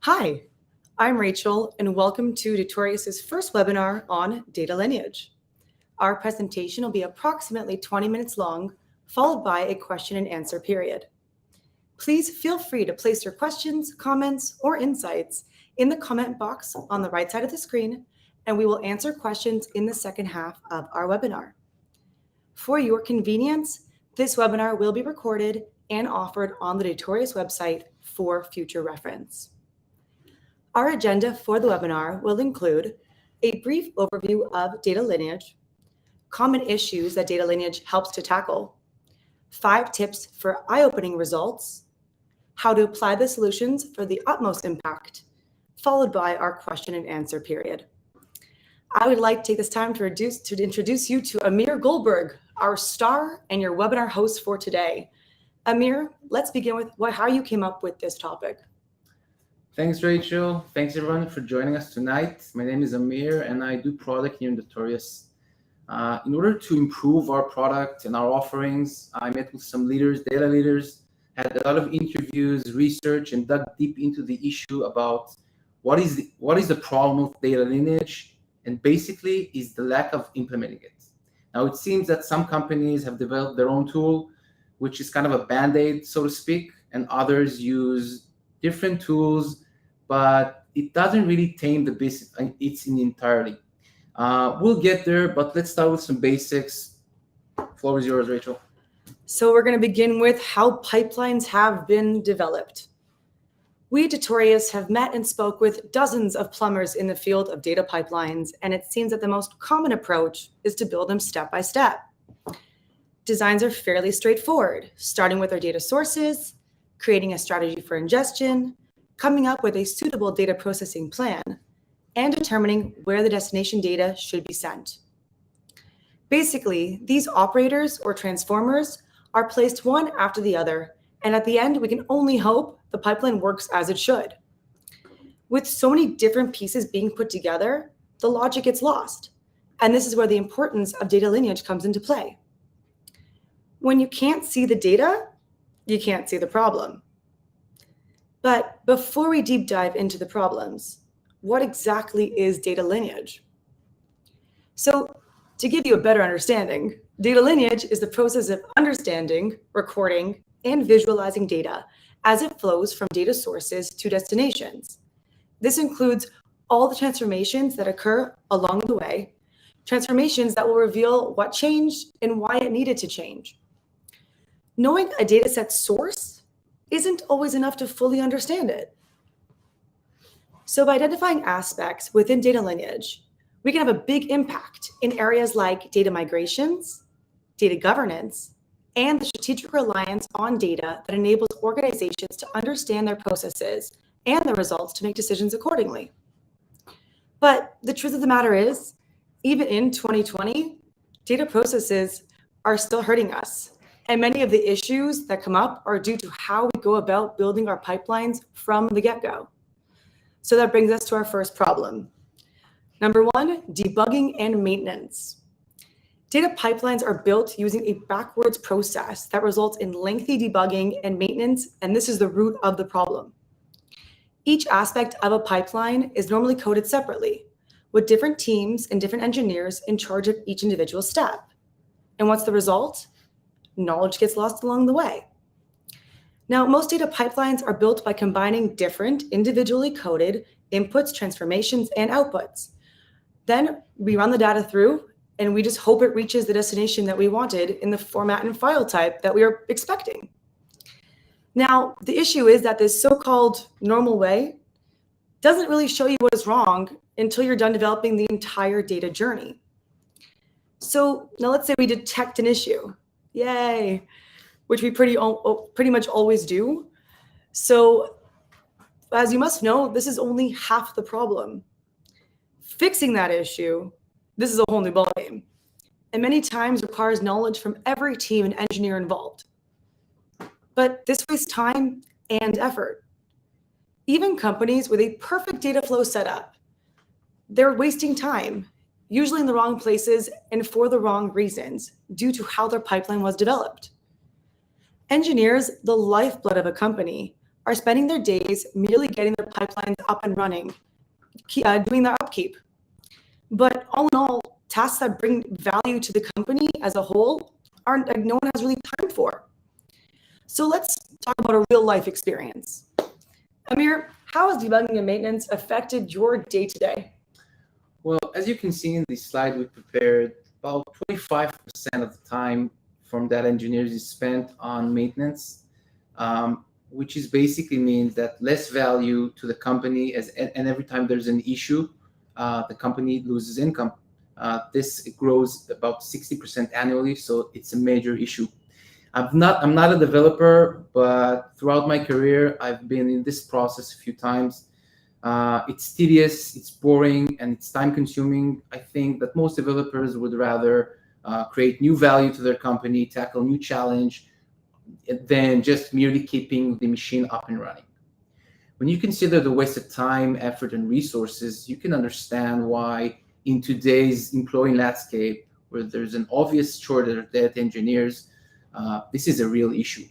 Hi, I'm Rachel, and welcome to Tutorius's first webinar on data lineage. Our presentation will be approximately 20 minutes long, followed by a question and answer period. Please feel free to place your questions, comments, or insights in the comment box on the right side of the screen, and we will answer questions in the second half of our webinar. For your convenience, this webinar will be recorded and offered on the Tutorius website for future reference. Our agenda for the webinar will include a brief overview of data lineage, common issues that data lineage helps to tackle, 5 tips for eye-opening results, how to apply the solutions for the utmost impact, followed by our question and answer period. I would like to take this time to introduce you to Amir Goldberg, our star and your webinar host for today. Amir, let's begin with how you came up with this topic. Thanks, Rachel. Thanks, everyone, for joining us tonight. My name is Amir, and I do product here in Tutorius. In order to improve our product and our offerings, I met with some leaders, data leaders, had a lot of interviews, research, and dug deep into the issue about what is the problem of data lineage, and basically is the lack of implementing it. Now, it seems that some companies have developed their own tool, which is kind of a band-aid, so to speak, and others use different tools, but it doesn't really tame the business it's in entirely. We'll get there, but let's start with some basics. Floor is yours, Rachel. So we're going to begin with how pipelines have been developed. We at Tutorius have met and spoke with dozens of plumbers in the field of data pipelines, and it seems that the most common approach is to build them step by step. Designs are fairly straightforward, starting with our data sources, creating a strategy for ingestion, coming up with a suitable data processing plan, and determining where the destination data should be sent. Basically, these operators or transformers are placed one after the other, and at the end, we can only hope the pipeline works as it should. With so many different pieces being put together, the logic gets lost, and this is where the importance of data lineage comes into play. When you can't see the data, you can't see the problem. But before we deep dive into the problems, what exactly is data lineage? So to give you a better understanding, data lineage is the process of understanding, recording, and visualizing data as it flows from data sources to destinations. This includes all the transformations that occur along the way, transformations that will reveal what changed and why it needed to change. Knowing a dataset source isn't always enough to fully understand it. So by identifying aspects within data lineage, we can have a big impact in areas like data migrations, data governance, and the strategic reliance on data that enables organizations to understand their processes and the results to make decisions accordingly. But the truth of the matter is, even in 2020, data processes are still hurting us. And many of the issues that come up are due to how we go about building our pipelines from the get-go. So that brings us to our first problem. Number 1, debugging and maintenance. Data pipelines are built using a backwards process that results in lengthy debugging and maintenance, and this is the root of the problem. Each aspect of a pipeline is normally coded separately, with different teams and different engineers in charge of each individual step. And what's the result? Knowledge gets lost along the way. Now, most data pipelines are built by combining different individually coded inputs, transformations, and outputs. Then we run the data through, and we just hope it reaches the destination that we wanted in the format and file type that we are expecting. Now, the issue is that this so-called normal way doesn't really show you what is wrong until you're done developing the entire data journey. So now let's say we detect an issue. Yay, which we pretty much always do. So as you must know, this is only half the problem. Fixing that issue, this is a whole new ballgame, and many times requires knowledge from every team and engineer involved. But this wastes time and effort. Even companies with a perfect data flow setup, they're wasting time, usually in the wrong places and for the wrong reasons due to how their pipeline was developed. Engineers, the lifeblood of a company, are spending their days merely getting their pipelines up and running, doing their upkeep. But all in all, tasks that bring value to the company as a whole aren't no one has really time for. So let's talk about a real life experience. Amir, how has debugging and maintenance affected your day-to-day? Well, as you can see in the slide we prepared, about 25% of the time from data engineers is spent on maintenance, which is basically means that less value to the company and every time there's an issue, the company loses income. This grows about 60% annually, so it's a major issue. I'm not a developer, but throughout my career, I've been in this process a few times. It's tedious, it's boring, and it's time consuming. I think that most developers would rather create new value to their company, tackle new challenge, than just merely keeping the machine up and running. When you consider the waste of time, effort, and resources, you can understand why in today's employee landscape, where there's an obvious shortage of data engineers, this is a real issue.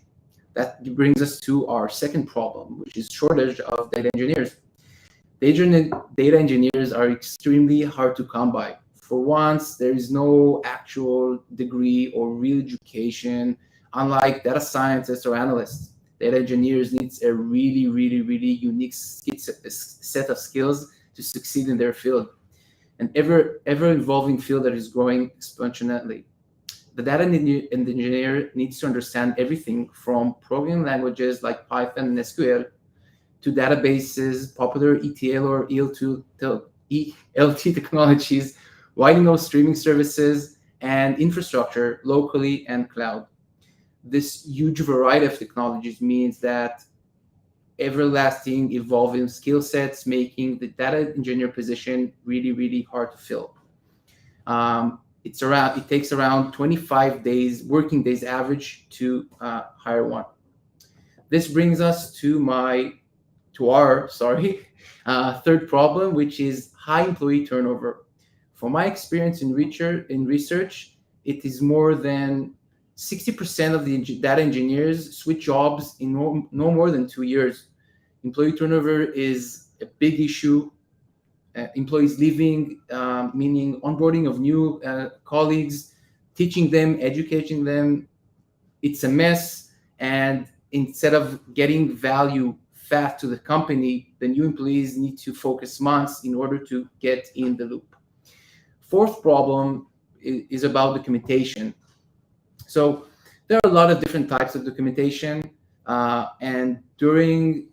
That brings us to our second problem, which is shortage of data engineers. Data engineers are extremely hard to come by. For once, there is no actual degree or real education, unlike data scientists or analysts. Data engineers needs a really, really, really unique set of skills to succeed in their field, an ever evolving field that is growing exponentially. The data engineer needs to understand everything from programming languages like Python and SQL to databases, popular ETL or ELT technologies, widely known streaming services, and infrastructure locally and cloud. This huge variety of technologies means that everlasting evolving skill sets, making the data engineer position really, really hard to fill. It takes around 25 days, working days average, to hire one. This brings us to our third problem, which is high employee turnover. From my experience in research, it is more than 60% of the data engineers switch jobs in no more than 2 years. Employee turnover is a big issue. Employees leaving, meaning onboarding of new colleagues, teaching them, educating them. It's a mess. And instead of getting value fast to the company, the new employees need to focus months in order to get in the loop. Fourth problem is about documentation. So there are a lot of different types of documentation, and during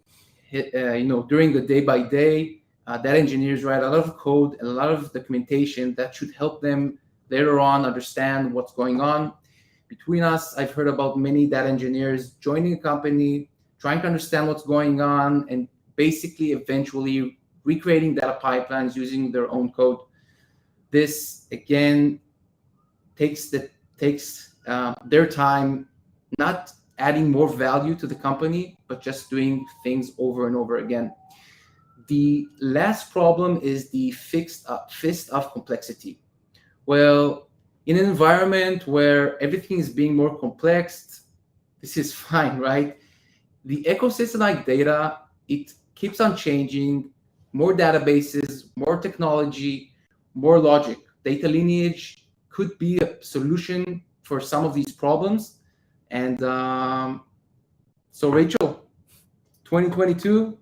the day by day, data engineers write a lot of code and a lot of documentation that should help them later on understand what's going on. Between us, I've heard about many data engineers joining a company, trying to understand what's going on, and basically eventually recreating data pipelines using their own code. This again takes their time, not adding more value to the company, but just doing things over and over again. The last problem is the fist of complexity. Well, in an environment where everything is being more complex, this is fine, right? The ecosystem like data, it keeps on changing, more databases, more technology, more logic. Data lineage could be a solution for some of these problems. And so Rachel, 2022,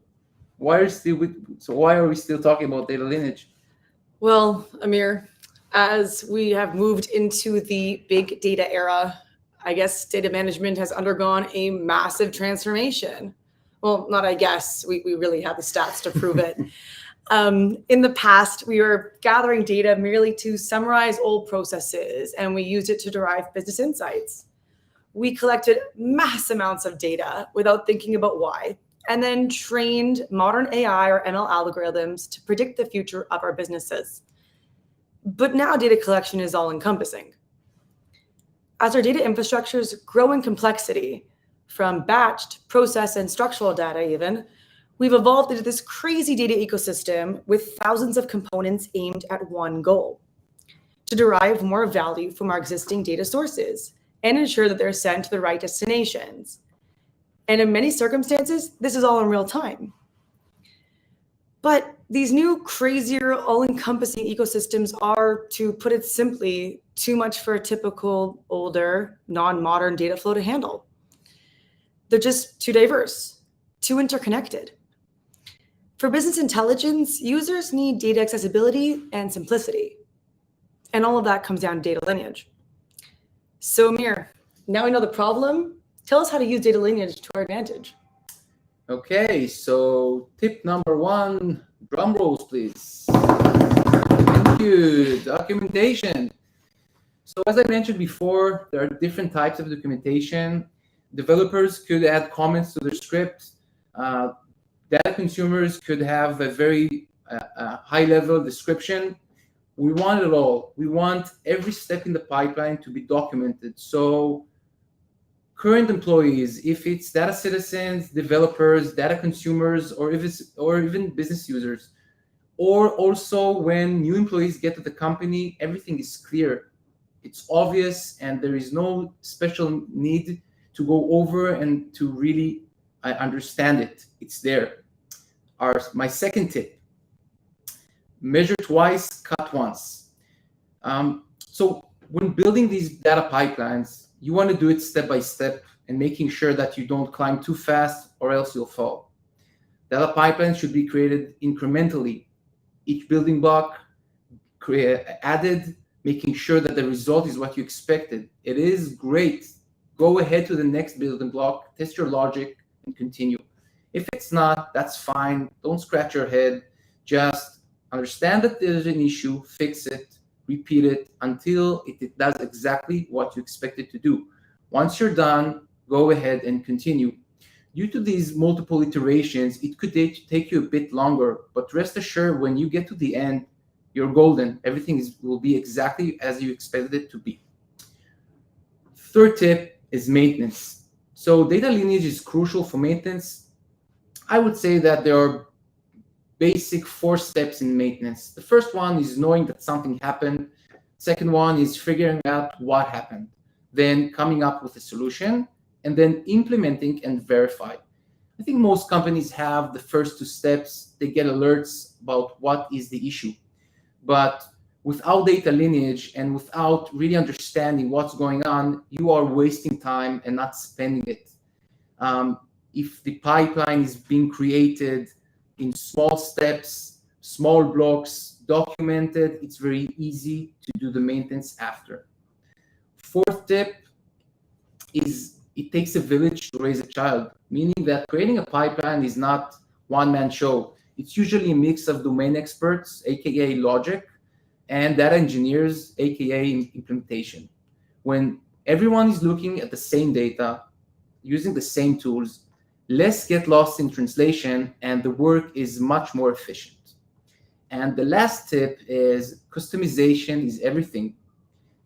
why are we still talking about data lineage? Well, Amir, as we have moved into the big data era, I guess data management has undergone a massive transformation. Well, not I guess, we really have the stats to prove it. In the past, we were gathering data merely to summarize old processes, and we used it to derive business insights. We collected mass amounts of data without thinking about why, and then trained modern AI or ML algorithms to predict the future of our businesses. But now data collection is all encompassing. As our data infrastructures grow in complexity, from batched, process, and structural data even, we've evolved into this crazy data ecosystem with thousands of components aimed at one goal: to derive more value from our existing data sources and ensure that they're sent to the right destinations. And in many circumstances, this is all in real time. But these new, crazier, all-encompassing ecosystems are, to put it simply, too much for a typical older, non-modern data flow to handle. They're just too diverse, too interconnected. For business intelligence, users need data accessibility and simplicity. And all of that comes down to data lineage. So Amir, now we know the problem. Tell us how to use data lineage to our advantage. Okay, so tip number one, drum rolls, please. Thank you, documentation. So as I mentioned before, there are different types of documentation. Developers could add comments to their script. Data consumers could have a very high-level description. We want it all. We want every step in the pipeline to be documented. So current employees, if it's data citizens, developers, data consumers, or even business users, or also when new employees get to the company, everything is clear. It's obvious, and there is no special need to go over and to really understand it. It's there. My second tip, measure twice, cut once. So when building these data pipelines, you want to do it step by step and making sure that you don't climb too fast or else you'll fall. Data pipelines should be created incrementally. Each building block added, making sure that the result is what you expected. It is great. Go ahead to the next building block, test your logic, and continue. If it's not, that's fine. Don't scratch your head. Just understand that there's an issue, fix it, repeat it until it does exactly what you expect it to do. Once you're done, go ahead and continue. Due to these multiple iterations, it could take you a bit longer, but rest assured, when you get to the end, you're golden. Everything will be exactly as you expected it to be. Third tip is maintenance. So data lineage is crucial for maintenance. I would say that there are basic 4 steps in maintenance. The first one is knowing that something happened. Second one is figuring out what happened, then coming up with a solution, and then implementing and verify. I think most companies have the first 2 steps. They get alerts about what is the issue. But without data lineage and without really understanding what's going on, you are wasting time and not spending it. If the pipeline is being created in small steps, small blocks, documented, it's very easy to do the maintenance after. Fourth tip is it takes a village to raise a child, meaning that creating a pipeline is not one-man show. It's usually a mix of domain experts, aka logic, and data engineers, aka implementation. When everyone is looking at the same data, using the same tools, less get lost in translation, and the work is much more efficient. And the last tip is customization is everything.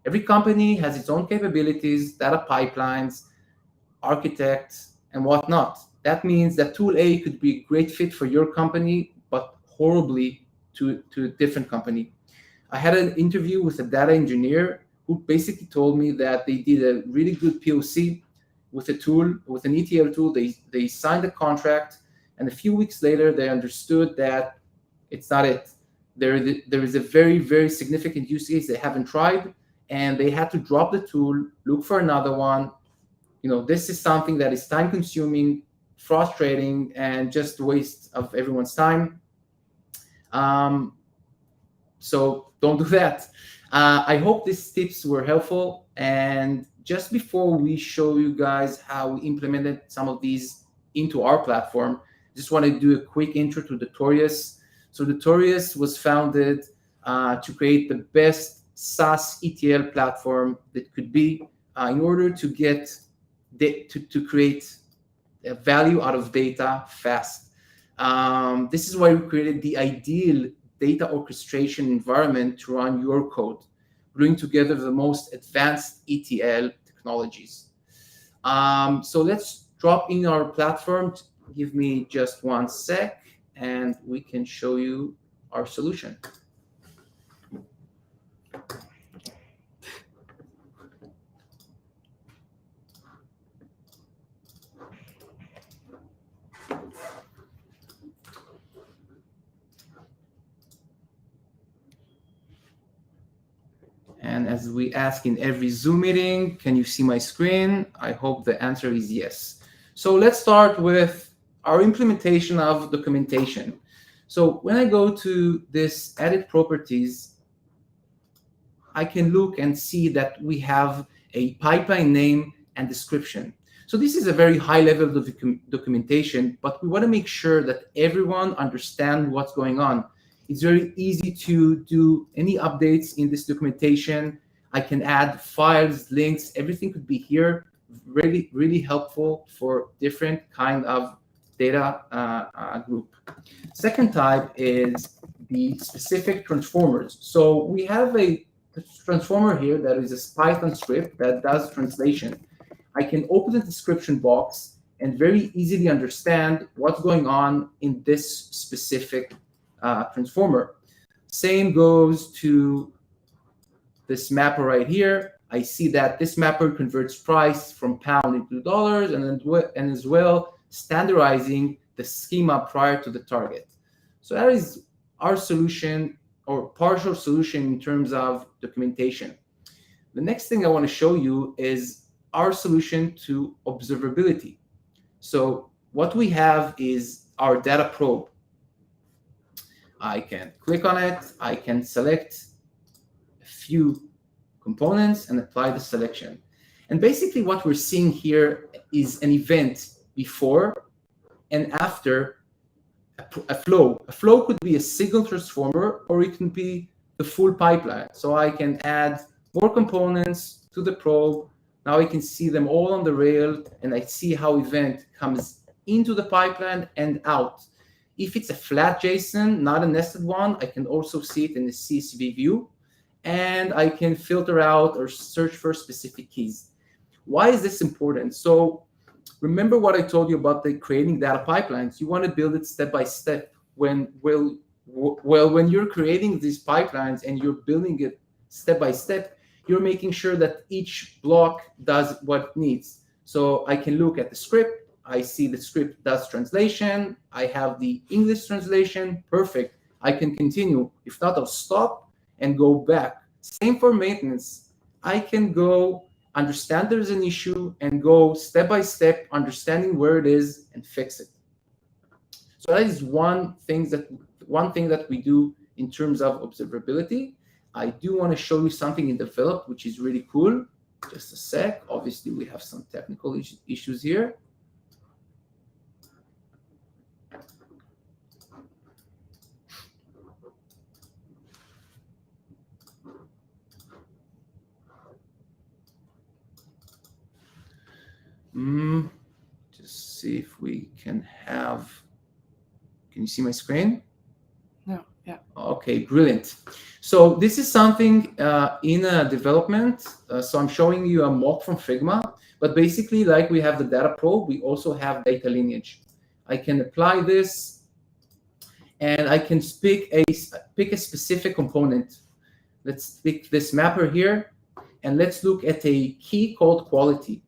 Every company has its own capabilities, data pipelines, architects, and whatnot. That means that tool A could be a great fit for your company, but horribly to a different company. I had an interview with a data engineer who basically told me that they did a really good POC with a tool, with an ETL tool. They signed a contract, and a few weeks later, they understood that it's not it. There is a very, very significant use case they haven't tried, and they had to drop the tool, look for another one. This is something that is time-consuming, frustrating, and just a waste of everyone's time. So don't do that. I hope these tips were helpful. And just before we show you guys how we implemented some of these into our platform, just want to do a quick intro to Notorious. So Notorious was founded to create the best SaaS ETL platform that could be in order to get to create value out of data fast. This is why we created the ideal data orchestration environment to run your code, bringing together the most advanced ETL technologies. So let's drop in our platform. Give me just 1 sec, and we can show you our solution. And as we ask in every Zoom meeting, can you see my screen? I hope the answer is yes. So let's start with our implementation of documentation. So when I go to this edit properties, I can look and see that we have a pipeline name and description. So this is a very high level of documentation, but we want to make sure that everyone understands what's going on. It's very easy to do any updates in this documentation. I can add files, links, everything could be here. Really, really helpful for different kind of data group. Second type is the specific transformers. So we have a transformer here that is a Python script that does translation. I can open the description box and very easily understand what's going on in this specific transformer. Same goes to this mapper right here. I see that this mapper converts price from pound into dollars and as well standardizing the schema prior to the target. So that is our solution or partial solution in terms of documentation. The next thing I want to show you is our solution to observability. So what we have is our data probe. I can click on it. I can select a few components and apply the selection. And basically what we're seeing here is an event before and after a flow. A flow could be a single transformer or it can be the full pipeline. So I can add more components to the probe. Now I can see them all on the rail and I see how event comes into the pipeline and out. If it's a flat JSON, not a nested one, I can also see it in the CSV view. And I can filter out or search for specific keys. Why is this important? So remember what I told you about the creating data pipelines. You want to build it step by step. When you're creating these pipelines and you're building it step by step, you're making sure that each block does what it needs. So I can look at the script. I see the script does translation. I have the English translation. Perfect. I can continue. If not, I'll stop and go back. Same for maintenance. I can go understand there's an issue and go step by step, understanding where it is and fix it. So that is one thing that we do in terms of observability. I do want to show you something in develop, which is really cool. Just a sec. Obviously, we have some technical issues here. Just see if we can have. Can you see my screen? No, yeah. Okay, brilliant. So this is something in development. So I'm showing you a mock from Figma, but basically like we have the data probe, we also have data lineage. I can apply this and I can pick a specific component. Let's pick this mapper here and let's look at a key called quality.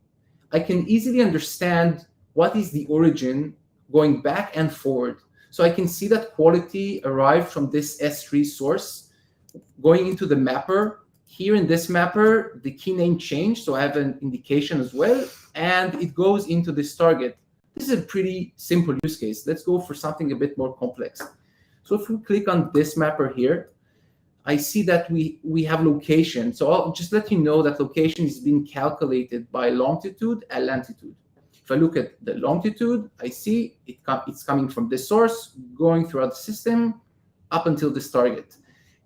I can easily understand what is the origin going back and forward. So I can see that quality arrived from this S3 source going into the mapper. Here in this mapper, the key name changed, so I have an indication as well, and it goes into this target. This is a pretty simple use case. Let's go for something a bit more complex. So if we click on this mapper here, I see that we have location. So I'll just let you know that location is being calculated by longitude and latitude. If I look at the longitude, I see it's coming from this source, going throughout the system up until this target.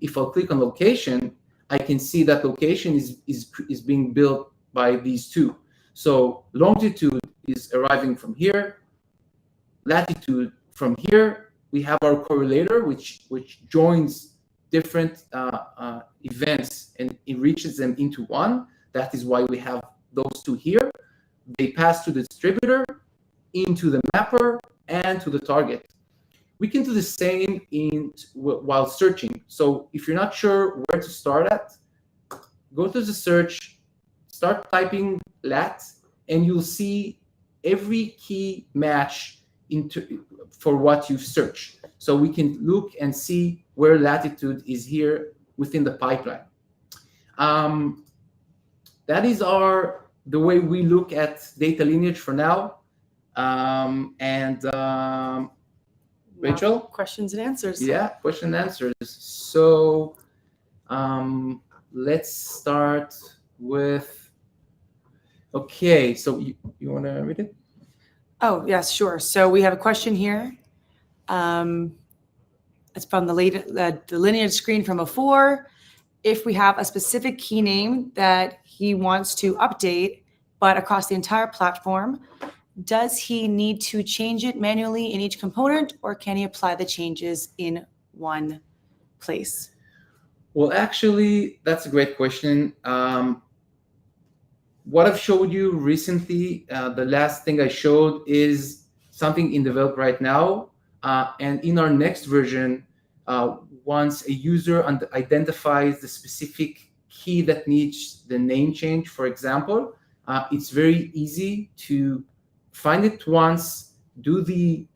If I click on location, I can see that location is being built by these two. So longitude is arriving from here, latitude from here. We have our correlator, which joins different events and enriches them into one. That is why we have those two here. They pass to the distributor, into the mapper, and to the target. We can do the same while searching. So if you're not sure where to start at, go to the search, start typing lat, and you'll see every key match for what you've searched. So we can look and see where latitude is here within the pipeline. That is the way we look at data lineage for now. Rachel? Questions and answers. Yeah, question and answers. So let's start with, okay, so you want to read it? Oh, yes, sure. So we have a question here. It's from the lineage screen from before. If we have a specific key name that he wants to update, but across the entire platform, does he need to change it manually in each component, or can he apply the changes in one place? Well, actually, that's a great question. What I've showed you recently, the last thing I showed is something in develop right now. And in our next version, once a user identifies the specific key that needs the name change, for example, it's very easy to find it once, do the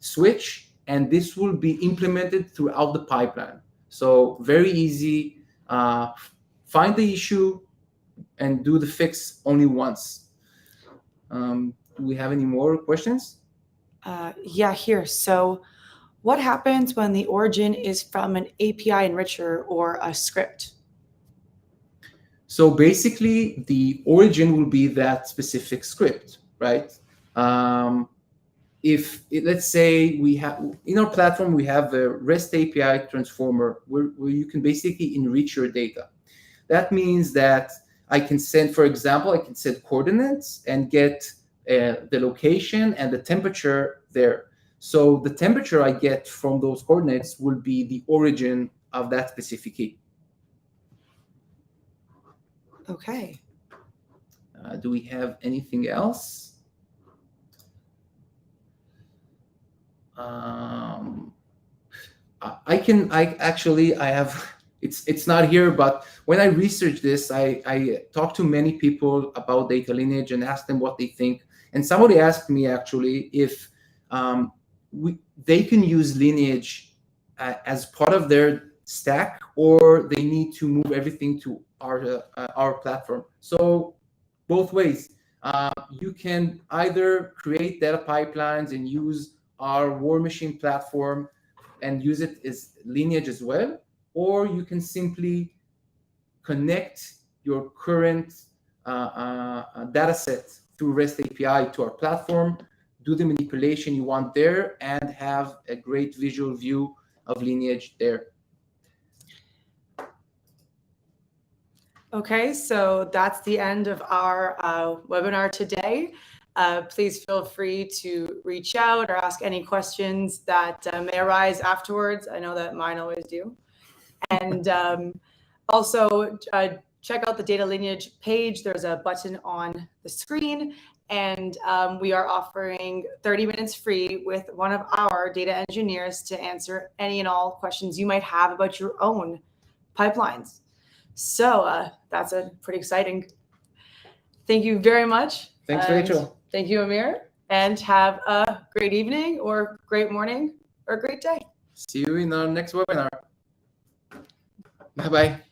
switch, and this will be implemented throughout the pipeline. So very easy, find the issue and do the fix only once. Do we have any more questions? Yeah, here. So what happens when the origin is from an API enricher or a script? So basically, the origin will be that specific script, right? Let's say we have, in our platform, we have a REST API transformer where you can basically enrich your data. That means that I can send, for example, I can send coordinates and get the location and the temperature there. So the temperature I get from those coordinates will be the origin of that specific key. Okay. Do we have anything else? I have, it's not here, but when I researched this, I talked to many people about data lineage and asked them what they think. And somebody asked me actually if they can use lineage as part of their stack, or they need to move everything to our platform. So both ways. You can either create data pipelines and use our War Machine platform and use it as lineage as well, or you can simply connect your current data set through REST API to our platform, do the manipulation you want there, and have a great visual view of lineage there. Okay, so that's the end of our webinar today. Please feel free to reach out or ask any questions that may arise afterwards. I know that mine always do. And also check out the data lineage page. There's a button on the screen, and we are offering 30 minutes free with one of our data engineers to answer any and all questions you might have about your own pipelines. So that's pretty exciting. Thank you very much. Thanks, Rachel. Thank you, Amir, and have a great evening or great morning or great day. See you in our next webinar. Bye-bye.